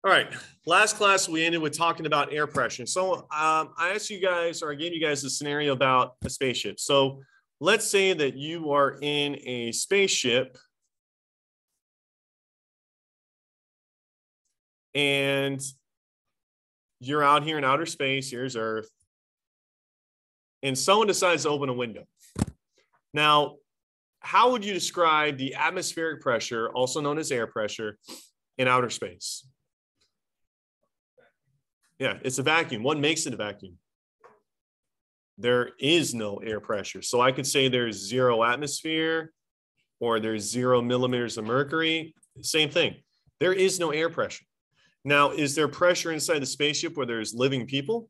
All right, last class we ended with talking about air pressure. So I asked you guys, or I gave you guys a scenario about a spaceship. So let's say that you are in a spaceship and you're out here in outer space. Here's Earth. And someone decides to open a window. Now, how would you describe the atmospheric pressure, also known as air pressure, in outer space? Yeah, it's a vacuum. What makes it a vacuum? There is no air pressure. So I could say there's 0 atmosphere or there's 0 millimeters of mercury. Same thing. There is no air pressure. Now, is there pressure inside the spaceship where there's living people?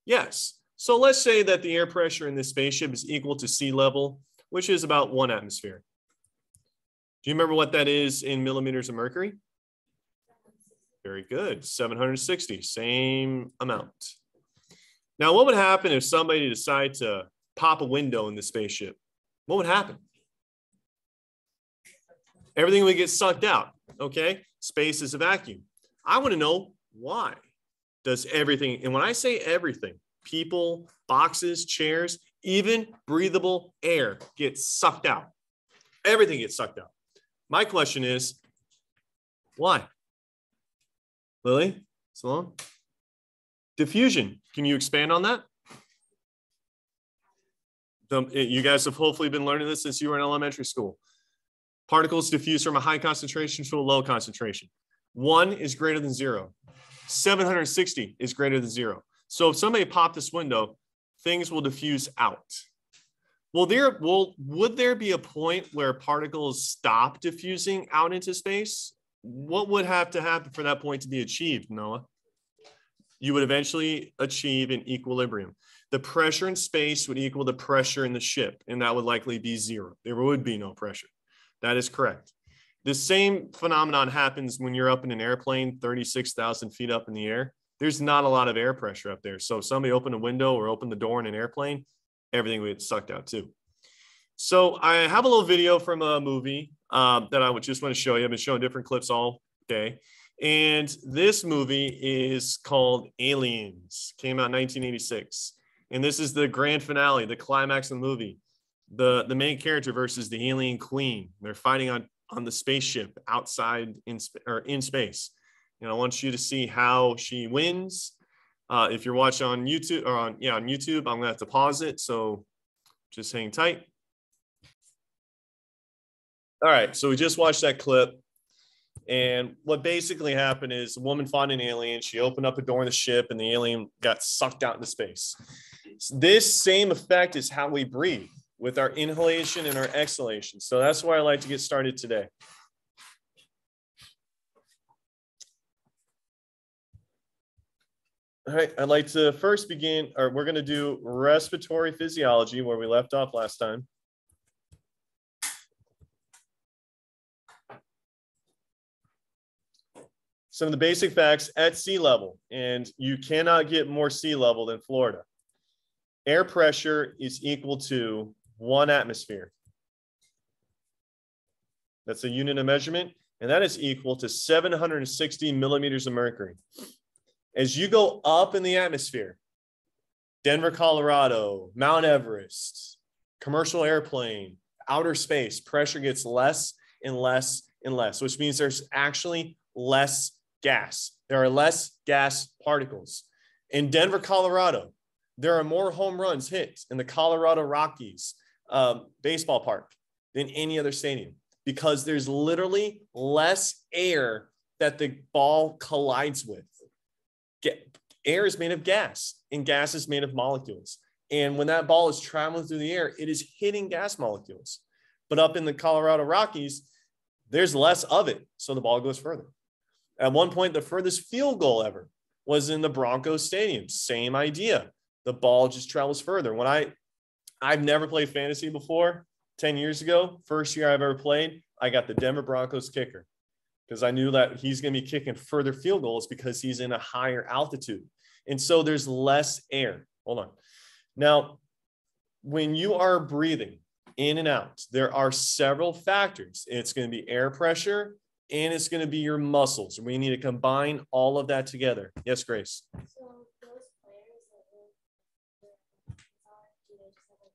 Yes. So let's say that the air pressure in this spaceship is equal to sea level, which is about 1 atmosphere. Do you remember what that is in millimeters of mercury? Very good. 760, same amount. Now, what would happen if somebody decided to pop a window in the spaceship? What would happen? Everything would get sucked out. Okay, space is a vacuum. I want to know why does everything, and when I say everything, people, boxes, chairs, even breathable air gets sucked out. Everything gets sucked out. My question is, why? Lily, Sloan? Diffusion. Can you expand on that? You guys have hopefully been learning this since you were in elementary school. Particles diffuse from a high concentration to a low concentration. 1 is greater than 0. 760 is greater than 0. So if somebody popped this window, things will diffuse out. Would there be a point where particles stop diffusing out into space? What would have to happen for that point to be achieved, Noah? You would eventually achieve an equilibrium. The pressure in space would equal the pressure in the ship, and that would likely be 0. There would be no pressure. That is correct. The same phenomenon happens when you're up in an airplane, 36,000 feet up in the air. There's not a lot of air pressure up there. So if somebody opened a window or opened the door in an airplane, everything would get sucked out too. So I have a little video from a movie that I would just want to show you. I've been showing different clips all day. And this movie is called Aliens. Came out in 1986. And this is the grand finale, the climax of the movie. The main character versus the alien queen. They're fighting on the spaceship outside in space. And I want you to see how she wins. If you're watching on YouTube on YouTube, I'm gonna have to pause it. So just hang tight. All right, so we just watched that clip. And what basically happened is a woman fought an alien. She opened up a door in the ship and the alien got sucked out into space. This same effect is how we breathe with our inhalation and our exhalation. So that's why I like to get started today. All right, I'd like to first begin, or we're going to do respiratory physiology where we left off last time. Some of the basic facts at sea level, and you cannot get more sea level than Florida. Air pressure is equal to 1 atmosphere. That's a unit of measurement, and that is equal to 760 millimeters of mercury. As you go up in the atmosphere, Denver, Colorado, Mount Everest, commercial airplane, outer space, pressure gets less and less and less, which means there's actually less gas. There are less gas particles. In Denver, Colorado, there are more home runs hit in the Colorado Rockies baseball park than any other stadium because there's literally less air that the ball collides with. Air is made of gas, and gas is made of molecules. And when that ball is traveling through the air, it is hitting gas molecules. But up in the Colorado Rockies, there's less of it, so the ball goes further. At one point, the furthest field goal ever was in the Broncos Stadium. Same idea. The ball just travels further. When I've never played fantasy before, 10 years ago, first year I've ever played, I got the Denver Broncos kicker because I knew that he's going to be kicking further field goals because he's in a higher altitude. And so there's less air. Hold on. Now, when you are breathing in and out, there are several factors. It's going to be air pressure, and it's going to be your muscles. We need to combine all of that together. Yes, Grace. So those players that do they just have like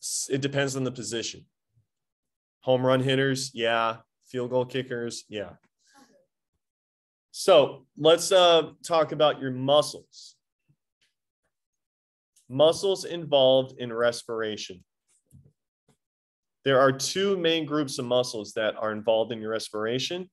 stats? It depends on the position. Home run hitters, yeah. Field goal kickers, yeah. So let's talk about your muscles. Muscles involved in respiration. There are two main groups of muscles that are involved in your respiration.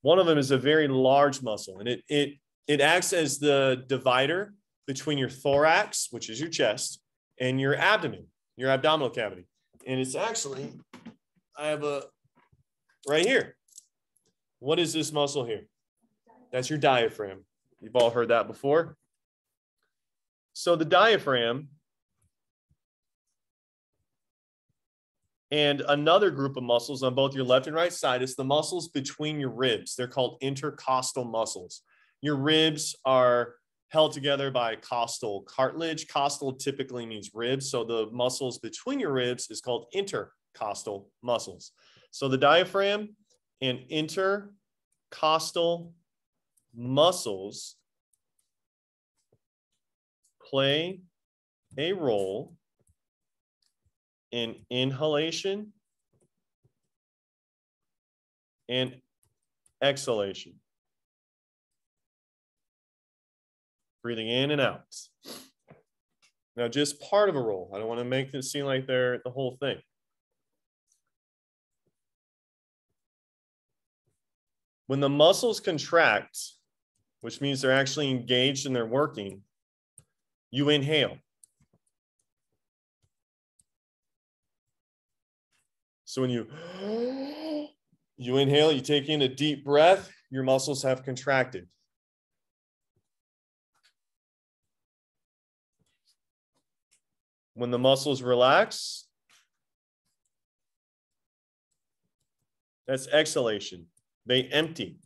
One of them is a very large muscle, and it acts as the divider between your thorax, which is your chest, and your abdomen, your abdominal cavity. And it's actually, I have a, right here. What is this muscle here? That's your diaphragm. You've all heard that before. So the diaphragm and another group of muscles on both your left and right side is the muscles between your ribs. They're called intercostal muscles. Your ribs are held together by costal cartilage. Costal typically means ribs. So the muscles between your ribs is called intercostal muscles. So the diaphragm and intercostal muscles play a role in inhalation and exhalation. Breathing in and out. Now, just part of a role. I don't want to make this seem like they're the whole thing. When the muscles contract, which means they're actually engaged and they're working, you inhale. So when you inhale, you take in a deep breath, your muscles have contracted. When the muscles relax, that's exhalation. They empty.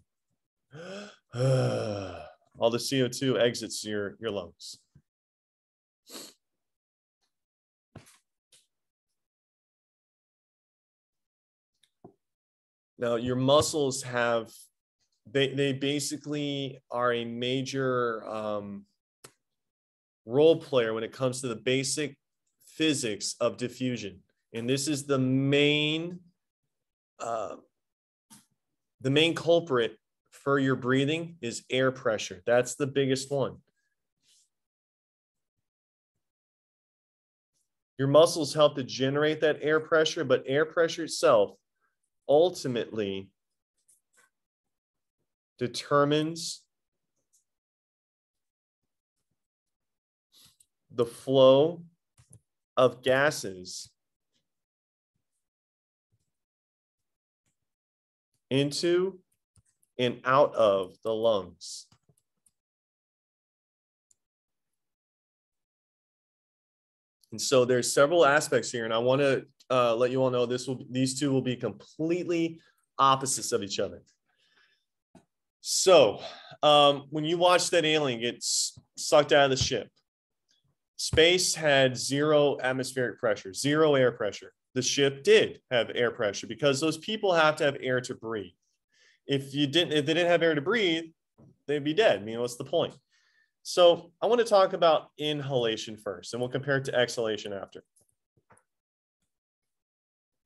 All the CO2 exits your lungs. Now, your muscles have, they basically are a major role player when it comes to the basic physics of diffusion. And this is the main culprit for your breathing is air pressure. That's the biggest one. Your muscles help to generate that air pressure, but air pressure itself ultimately determines the flow of gases into and out of the lungs. And so there's several aspects here, and I want to let you all know these two will be completely opposites of each other. So when you watch that alien get sucked out of the ship, space had zero atmospheric pressure, zero air pressure. The ship did have air pressure because those people have to have air to breathe. If they didn't have air to breathe, they'd be dead. I mean, what's the point? So I want to talk about inhalation first, and we'll compare it to exhalation after.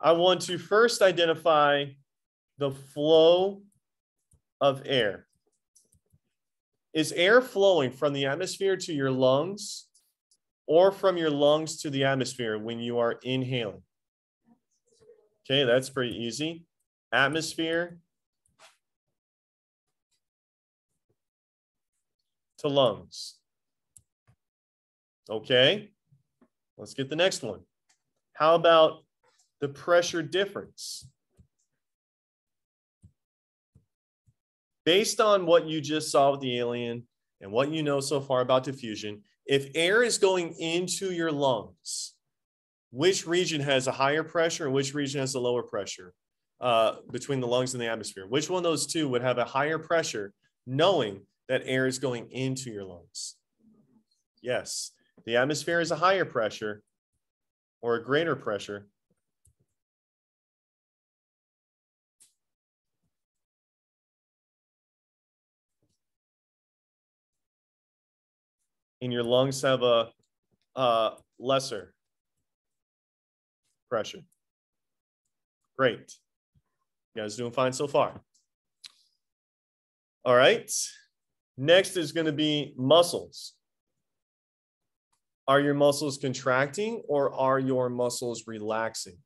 I want to first identify the flow of air. Is air flowing from the atmosphere to your lungs or from your lungs to the atmosphere when you are inhaling? Okay, that's pretty easy. Atmosphere to lungs. Okay, let's get the next one. How about the pressure difference? Based on what you just saw with the alien and what you know so far about diffusion, if air is going into your lungs, which region has a higher pressure and which region has a lower pressure between the lungs and the atmosphere? Which one of those two would have a higher pressure knowing that air is going into your lungs? Yes, The atmosphere is a higher pressure or a greater pressure. And your lungs have a lesser pressure. Great. You guys doing fine so far. All right. Next is going to be muscles. Are your muscles contracting or are your muscles relaxing?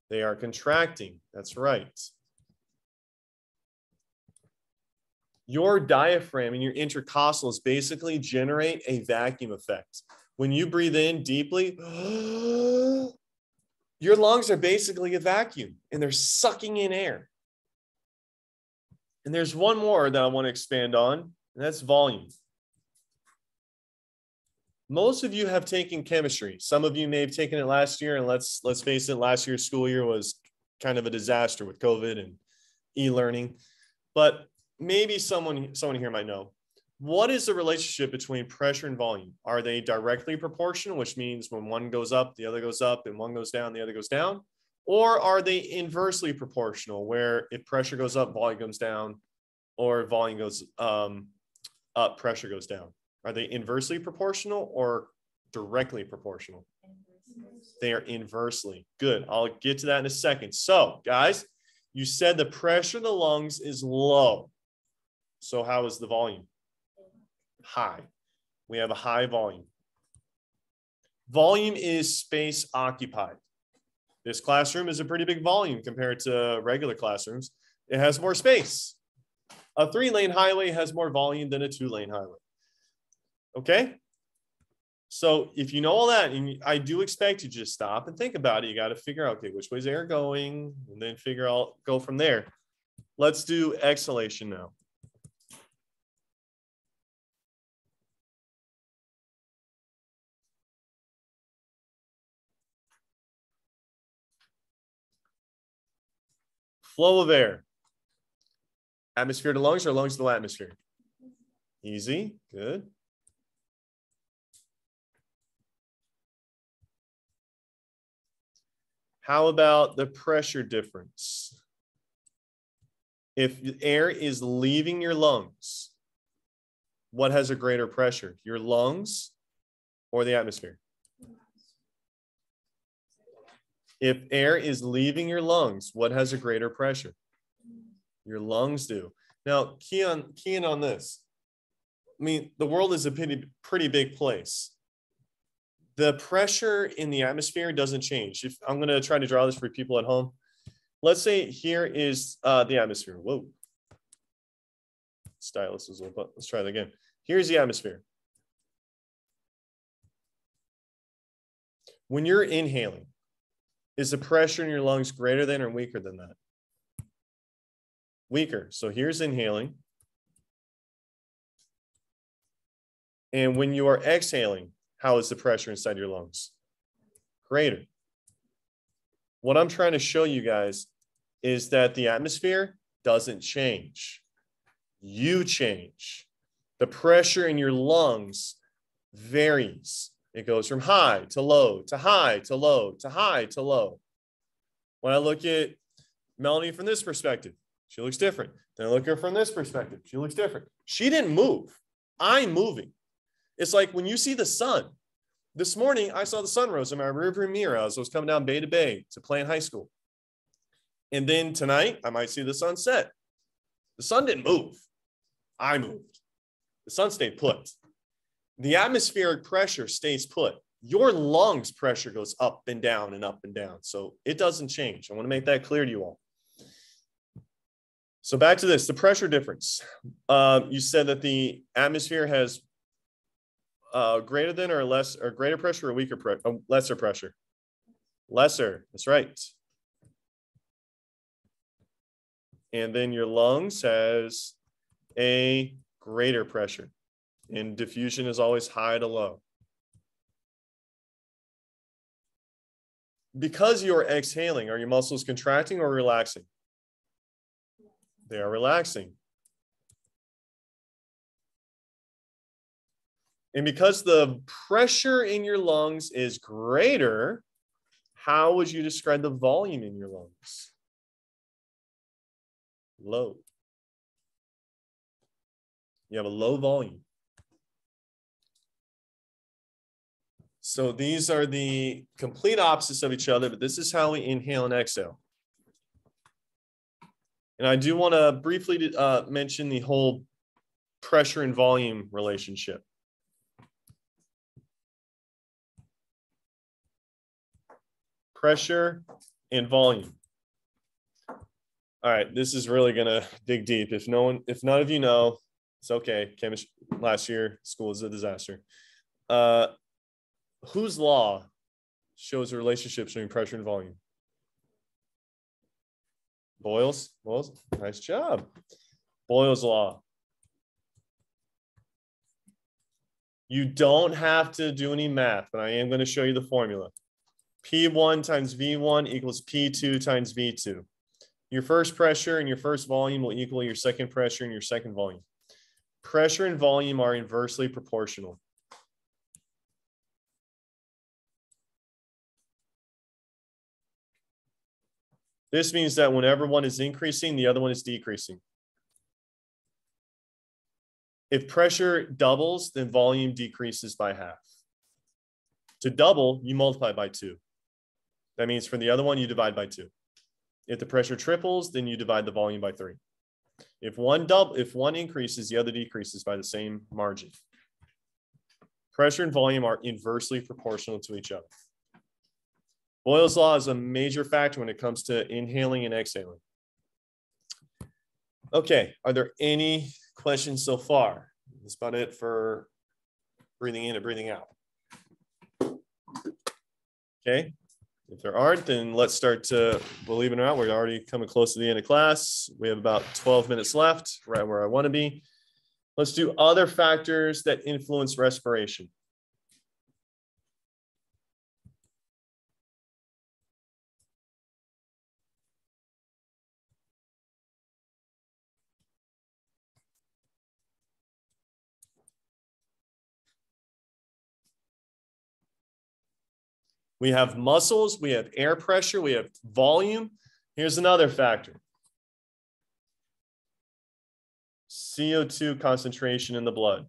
They are contracting. That's right. Your diaphragm and your intercostals basically generate a vacuum effect. When you breathe in deeply, your lungs are basically a vacuum and they're sucking in air. And there's one more that I want to expand on, and that's volume. Most of you have taken chemistry. Some of you may have taken it last year, and let's face it, last year's school year was kind of a disaster with COVID and e-learning. But maybe someone here might know. What is the relationship between pressure and volume? Are they directly proportional, which means when one goes up, the other goes up, and one goes down, the other goes down? Or are they inversely proportional, where if pressure goes up, volume goes down, or volume goes up, pressure goes down? Are they inversely proportional or directly proportional? They are inversely. Good. I'll get to that in a second. So, guys, you said the pressure in the lungs is low. So how is the volume? High. We have a high volume. Volume is space occupied. This classroom is a pretty big volume compared to regular classrooms. It has more space. A 3-lane highway has more volume than a 2-lane highway. Okay? So if you know all that, and I do expect you to just stop and think about it, you got to figure out, okay, which way is air going? And then figure out, go from there. Let's do exhalation now. Flow of air. Atmosphere to lungs or lungs to atmosphere? Easy. Good. How about the pressure difference? If air is leaving your lungs, what has a greater pressure? Your lungs or the atmosphere? If air is leaving your lungs, what has a greater pressure? Your lungs do. Now, key in on this. I mean, the world is a pretty big place. The pressure in the atmosphere doesn't change. If I'm going to try to draw this for people at home. Let's say here is the atmosphere. Whoa. Stylus is a little, let's try that again. Here's the atmosphere. When you're inhaling, is the pressure in your lungs greater than or weaker than that? Weaker. So here's inhaling. And when you are exhaling, how is the pressure inside your lungs? Greater. What I'm trying to show you guys is that the atmosphere doesn't change. You change. The pressure in your lungs varies. It goes from high to low, to high to low, to high to low. When I look at Melanie from this perspective, she looks different. Then I look at her from this perspective, she looks different. She didn't move. I'm moving. It's like when you see the sun. This morning, I saw the sunrise in my rearview mirror as I was coming down Bay to Bay to play in high school. And then tonight, I might see the sunset. The sun didn't move. I moved. The sun stayed put. The atmospheric pressure stays put. Your lungs pressure goes up and down and up and down. So it doesn't change. I want to make that clear to you all. So back to this, the pressure difference. You said that the atmosphere has greater than or less, or greater pressure or weaker pressure, lesser pressure. Lesser, that's right. And then your lungs has a greater pressure. And diffusion is always high to low. Because you're exhaling, are your muscles contracting or relaxing? They are relaxing. And because the pressure in your lungs is greater, how would you describe the volume in your lungs? Low. You have a low volume. So these are the complete opposites of each other, but this is how we inhale and exhale. And I do want to briefly mention the whole pressure and volume relationship. Pressure and volume. All right, this is really gonna dig deep. If none of you know, it's okay. Chemistry last year, school is a disaster. Whose law shows a relationship between pressure and volume? Boyle's. Nice job. Boyle's law. You don't have to do any math, but I am going to show you the formula. P1 times V1 equals P2 times V2. Your first pressure and your first volume will equal your second pressure and your second volume. Pressure and volume are inversely proportional. This means that whenever one is increasing, the other one is decreasing. If pressure doubles, then volume decreases by half. To double, you multiply by 2. That means for the other one, you divide by 2. If the pressure triples, then you divide the volume by 3. If one increases, the other decreases by the same margin. Pressure and volume are inversely proportional to each other. Boyle's law is a major factor when it comes to inhaling and exhaling. Okay, are there any questions so far? That's about it for breathing in and breathing out. Okay, if there aren't, then let's start to, believe it or not, we're already coming close to the end of class. We have about 12 minutes left, right where I want to be. Let's do other factors that influence respiration. We have muscles, we have air pressure, we have volume. Here's another factor. CO2 concentration in the blood.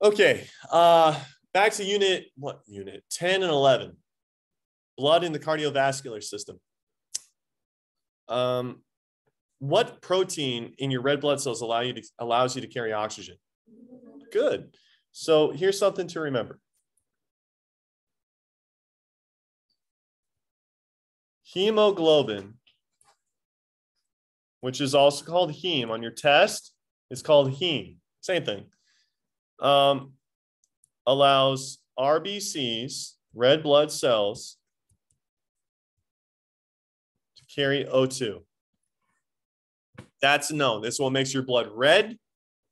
Okay, back to unit 10 and 11. Blood in the cardiovascular system. What protein in your red blood cells allows you to carry oxygen? Good. So here's something to remember. Hemoglobin, which is also called heme on your test, is called heme. Same thing. Allows RBCs, red blood cells, to carry O2. That's known. This is what makes your blood red.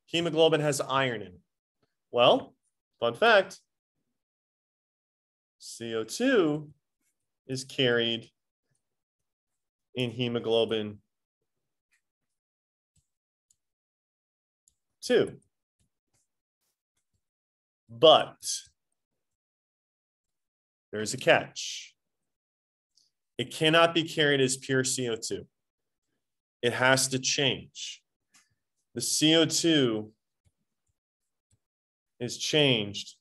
Hemoglobin has iron in it. Well, fun fact, CO2 is carried in hemoglobin too. But there's a catch. It cannot be carried as pure CO2. It has to change. The CO2 is changed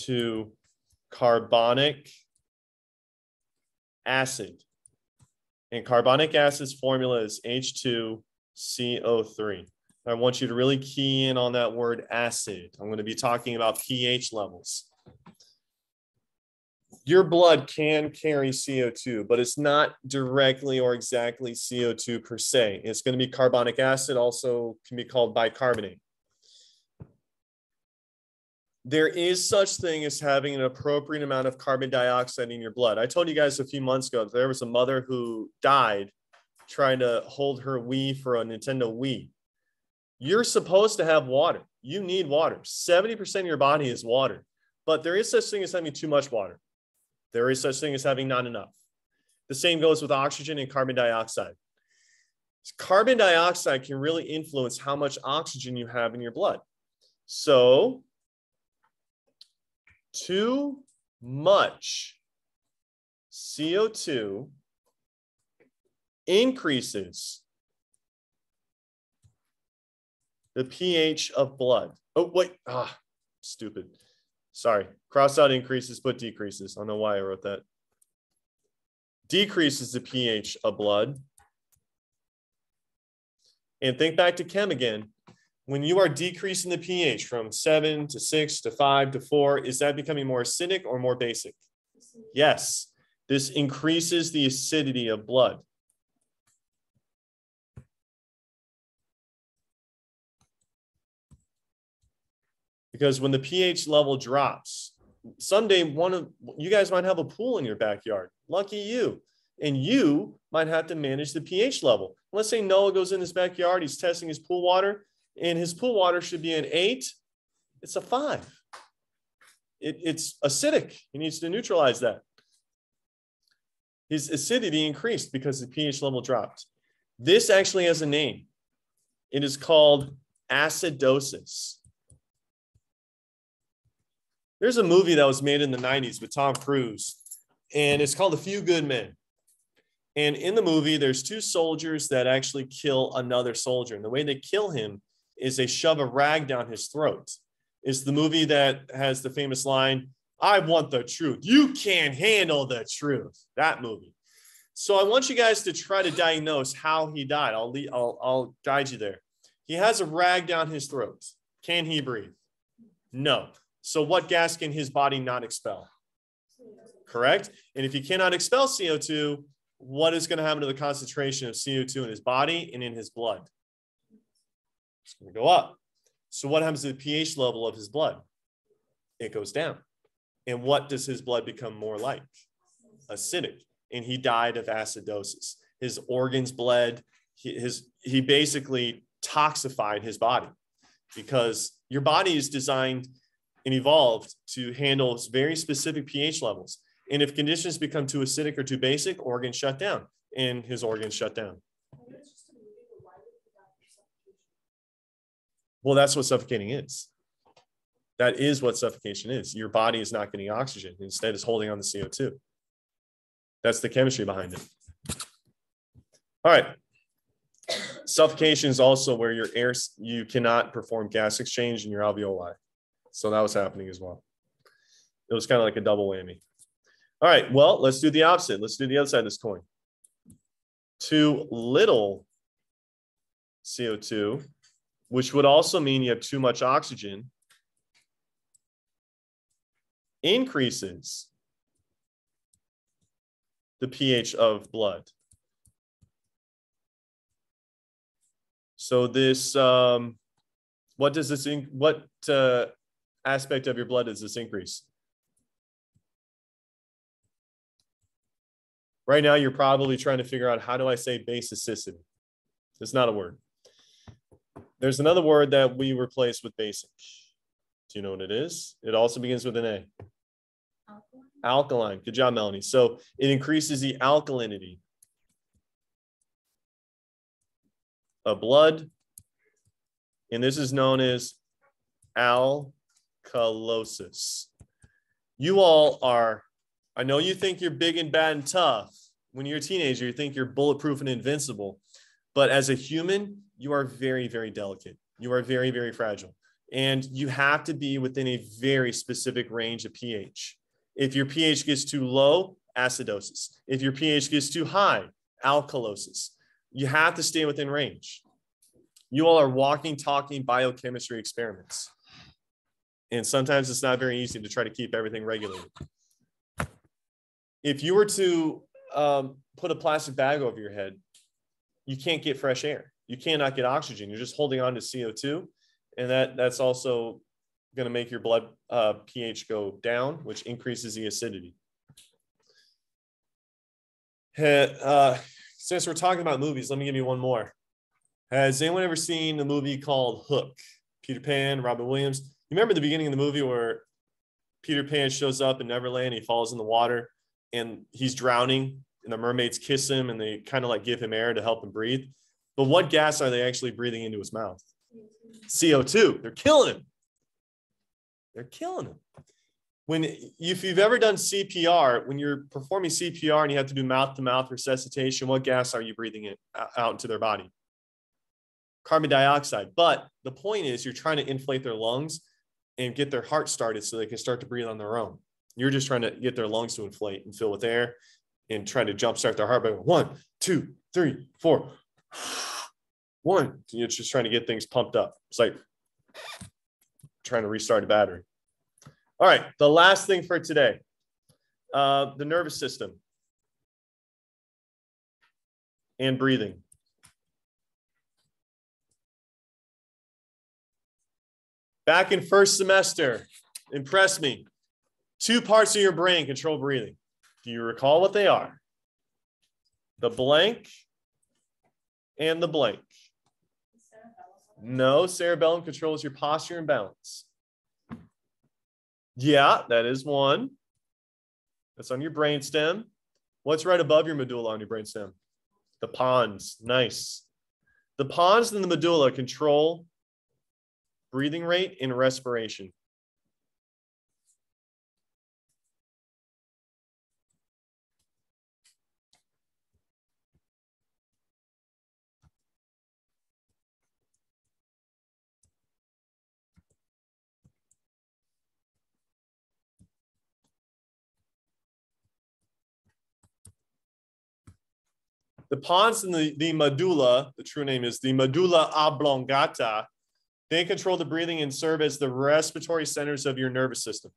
to carbonic acid. And carbonic acid's formula is H2CO3. I want you to really key in on that word acid. I'm going to be talking about pH levels. Your blood can carry CO2, but it's not directly or exactly CO2 per se. It's going to be carbonic acid, also can be called bicarbonate. There is such thing as having an appropriate amount of carbon dioxide in your blood. I told you guys a few months ago that there was a mother who died trying to hold her Wii for a Nintendo Wii. You're supposed to have water. You need water. 70% of your body is water, but there is such thing as having too much water. There is such thing as having not enough. The same goes with oxygen and carbon dioxide. Carbon dioxide can really influence how much oxygen you have in your blood. So too much CO2 increases the pH of blood. Oh, wait. Stupid. Sorry. Cross out increases, put decreases. I don't know why I wrote that. Decreases the pH of blood. And think back to chem again. When you are decreasing the pH from 7 to 6 to 5 to 4, is that becoming more acidic or more basic? Yes. This increases the acidity of blood. Because when the pH level drops, someday one of you guys might have a pool in your backyard. Lucky you. And you might have to manage the pH level. Let's say Noah goes in his backyard, he's testing his pool water, and his pool water should be an 8. It's a 5. It's acidic. He needs to neutralize that. His acidity increased because the pH level dropped. This actually has a name. It is called acidosis. There's a movie that was made in the 90s with Tom Cruise, and it's called A Few Good Men. And in the movie, there's 2 soldiers that actually kill another soldier. And the way they kill him is they shove a rag down his throat. It's the movie that has the famous line, "I want the truth. You can't handle the truth." That movie. So I want you guys to try to diagnose how he died. I'll guide you there. He has a rag down his throat. Can he breathe? No. So what gas can his body not expel? Correct? And if he cannot expel CO2, what is going to happen to the concentration of CO2 in his body and in his blood? It's going to go up. So what happens to the pH level of his blood? It goes down. And what does his blood become more like? Acidic. And he died of acidosis. His organs bled. He basically toxified his body, because your body is designed and evolved to handle very specific pH levels. And if conditions become too acidic or too basic, organs shut down, and his organs shut down. Well, that's what suffocating is. That is what suffocation is. Your body is not getting oxygen. Instead, it's holding on to CO2. That's the chemistry behind it. All right. Suffocation is also where you cannot perform gas exchange in your alveoli. So that was happening as well. It was kind of like a double whammy. All right, well, let's do the opposite. Let's do the other side of this coin. Too little CO2, which would also mean you have too much oxygen, increases the pH of blood. So this, what aspect of your blood does this increase? Right now, you're probably trying to figure out, how do I say basicity? It's not a word. There's another word that we replace with basic. Do you know what it is? It also begins with an A. Alkaline. Alkaline. Good job, Melanie. So it increases the alkalinity of blood. And this is known as alkalosis. You all are, I know you think you're big and bad and tough. When you're a teenager, you think you're bulletproof and invincible. But as a human, you are very, very delicate. You are very, very fragile. And you have to be within a very specific range of pH. If your pH gets too low, acidosis. If your pH gets too high, alkalosis. You have to stay within range. You all are walking, talking biochemistry experiments. And sometimes it's not very easy to try to keep everything regulated. If you were to put a plastic bag over your head, you can't get fresh air. You cannot get oxygen. You're just holding on to CO2. And that's also going to make your blood pH go down, which increases the acidity. Since we're talking about movies, let me give you one more. Has anyone ever seen a movie called Hook? Peter Pan, Robin Williams. You remember the beginning of the movie where Peter Pan shows up in Neverland, he falls in the water. and he's drowning and the mermaids kiss him and they kind of like give him air to help him breathe. But what gas are they actually breathing into his mouth? CO2. They're killing him. They're killing him. If you've ever done CPR, when you're performing CPR and you have to do mouth-to-mouth resuscitation, what gas are you breathing out into their body? Carbon dioxide. But the point is you're trying to inflate their lungs and get their heart started so they can start to breathe on their own. You're just trying to get their lungs to inflate and fill with air and trying to jumpstart their heart by 1, 2, 3, 4. 1. You're just trying to get things pumped up. It's like trying to restart a battery. All right, the last thing for today, the nervous system and breathing. Back in first semester, impress me. 2 parts of your brain control breathing. Do you recall what they are? The blank and the blank. No, cerebellum controls your posture and balance. Yeah, that is one. That's on your brainstem. What's right above your medulla on your brainstem? The pons. Nice. The pons and the medulla control breathing rate and respiration. The pons and the medulla, the true name is the medulla oblongata, they control the breathing and serve as the respiratory centers of your nervous system.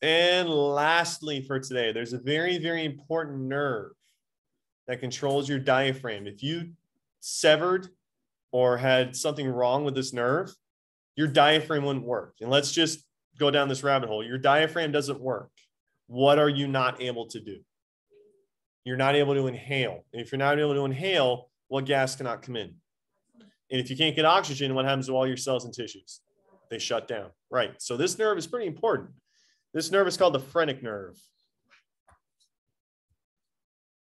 And lastly for today, there's a very, very important nerve that controls your diaphragm. If you severed or had something wrong with this nerve, your diaphragm wouldn't work. And let's just go down this rabbit hole. Your diaphragm doesn't work. What are you not able to do? You're not able to inhale. And if you're not able to inhale, what gas cannot come in? And if you can't get oxygen, what happens to all your cells and tissues? They shut down. Right. So this nerve is pretty important. This nerve is called the phrenic nerve.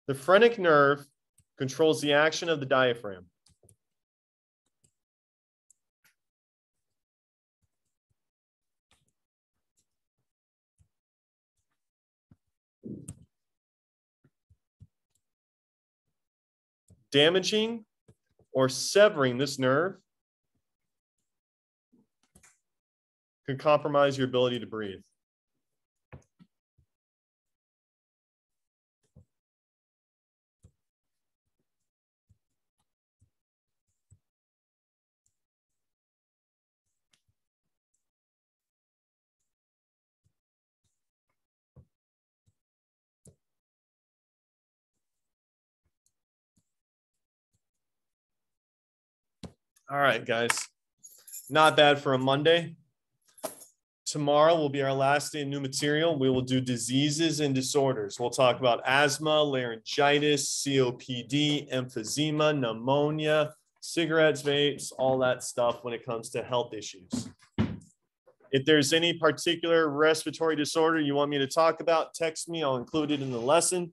The phrenic nerve controls the action of the diaphragm. Damaging or severing this nerve can compromise your ability to breathe. All right, guys, not bad for a Monday. Tomorrow will be our last day in new material. We will do diseases and disorders. We'll talk about asthma, laryngitis, COPD, emphysema, pneumonia, cigarettes, vapes, all that stuff when it comes to health issues. If there's any particular respiratory disorder you want me to talk about, text me. I'll include it in the lesson.